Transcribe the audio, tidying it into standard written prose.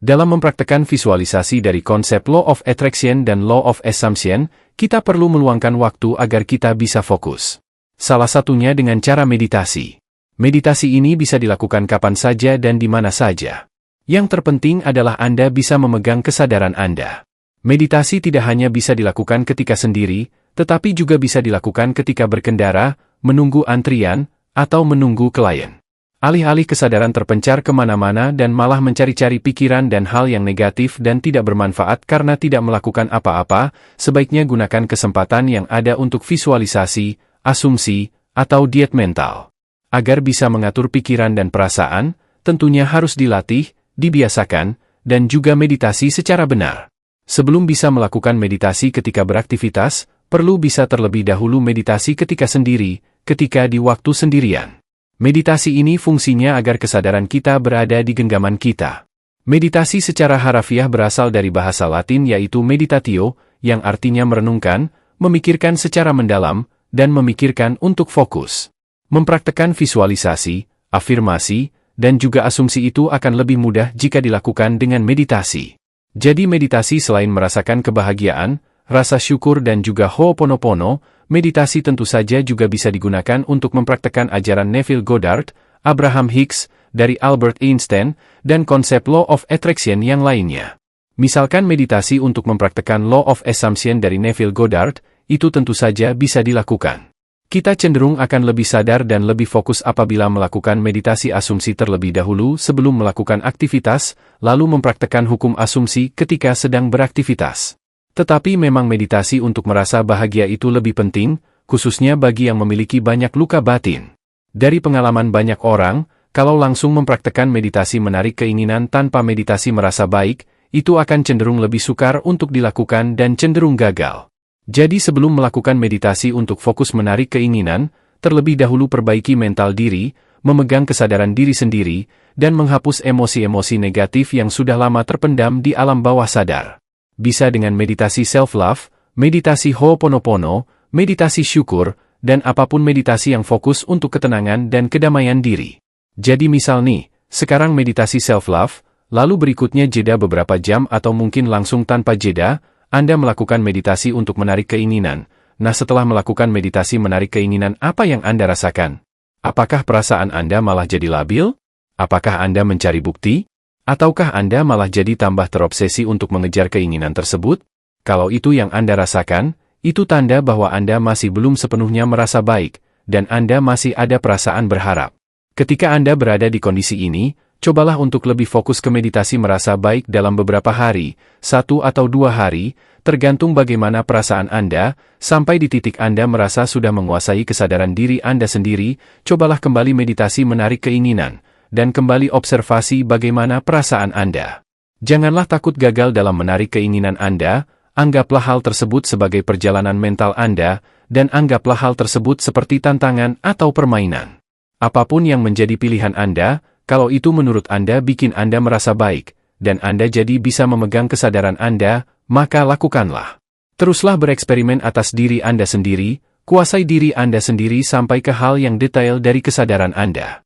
Dalam mempraktekkan visualisasi dari konsep Law of Attraction dan Law of Assumption, kita perlu meluangkan waktu agar kita bisa fokus. Salah satunya dengan cara meditasi. Meditasi ini bisa dilakukan kapan saja dan di mana saja. Yang terpenting adalah Anda bisa memegang kesadaran Anda. Meditasi tidak hanya bisa dilakukan ketika sendiri, tetapi juga bisa dilakukan ketika berkendara, menunggu antrian, atau menunggu klien. Alih-alih kesadaran terpencar kemana-mana dan malah mencari-cari pikiran dan hal yang negatif dan tidak bermanfaat karena tidak melakukan apa-apa, sebaiknya gunakan kesempatan yang ada untuk visualisasi, asumsi, atau diet mental. Agar bisa mengatur pikiran dan perasaan, tentunya harus dilatih, dibiasakan, dan juga meditasi secara benar. Sebelum bisa melakukan meditasi ketika beraktivitas, perlu bisa terlebih dahulu meditasi ketika sendiri, ketika di waktu sendirian. Meditasi ini fungsinya agar kesadaran kita berada di genggaman kita. Meditasi secara harafiah berasal dari bahasa Latin yaitu meditatio, yang artinya merenungkan, memikirkan secara mendalam, dan memikirkan untuk fokus. Mempraktekkan visualisasi, afirmasi, dan juga asumsi itu akan lebih mudah jika dilakukan dengan meditasi. Jadi meditasi selain merasakan kebahagiaan, rasa syukur dan juga Ho'oponopono, meditasi tentu saja juga bisa digunakan untuk mempraktekkan ajaran Neville Goddard, Abraham Hicks, dari Albert Einstein, dan konsep Law of Attraction yang lainnya. Misalkan meditasi untuk mempraktekkan Law of Assumption dari Neville Goddard, itu tentu saja bisa dilakukan. Kita cenderung akan lebih sadar dan lebih fokus apabila melakukan meditasi asumsi terlebih dahulu sebelum melakukan aktivitas, lalu mempraktekkan hukum asumsi ketika sedang beraktivitas. Tetapi memang meditasi untuk merasa bahagia itu lebih penting, khususnya bagi yang memiliki banyak luka batin. Dari pengalaman banyak orang, kalau langsung mempraktekkan meditasi menarik keinginan tanpa meditasi merasa baik, itu akan cenderung lebih sukar untuk dilakukan dan cenderung gagal. Jadi sebelum melakukan meditasi untuk fokus menarik keinginan, terlebih dahulu perbaiki mental diri, memegang kesadaran diri sendiri, dan menghapus emosi-emosi negatif yang sudah lama terpendam di alam bawah sadar. Bisa dengan meditasi self-love, meditasi Ho'oponopono, meditasi syukur, dan apapun meditasi yang fokus untuk ketenangan dan kedamaian diri. Jadi misal nih, sekarang meditasi self-love, lalu berikutnya jeda beberapa jam atau mungkin langsung tanpa jeda, Anda melakukan meditasi untuk menarik keinginan. Nah setelah melakukan meditasi menarik keinginan apa yang Anda rasakan? Apakah perasaan Anda malah jadi labil? Apakah Anda mencari bukti? Ataukah Anda malah jadi tambah terobsesi untuk mengejar keinginan tersebut? Kalau itu yang Anda rasakan, itu tanda bahwa Anda masih belum sepenuhnya merasa baik, dan Anda masih ada perasaan berharap. Ketika Anda berada di kondisi ini, cobalah untuk lebih fokus ke meditasi merasa baik dalam beberapa hari, 1 atau 2 hari, tergantung bagaimana perasaan Anda, sampai di titik Anda merasa sudah menguasai kesadaran diri Anda sendiri, cobalah kembali meditasi menarik keinginan, dan kembali observasi bagaimana perasaan Anda. Janganlah takut gagal dalam menarik keinginan Anda, anggaplah hal tersebut sebagai perjalanan mental Anda, dan anggaplah hal tersebut seperti tantangan atau permainan. Apapun yang menjadi pilihan Anda, kalau itu menurut Anda bikin Anda merasa baik, dan Anda jadi bisa memegang kesadaran Anda, maka lakukanlah. Teruslah bereksperimen atas diri Anda sendiri, kuasai diri Anda sendiri sampai ke hal yang detail dari kesadaran Anda.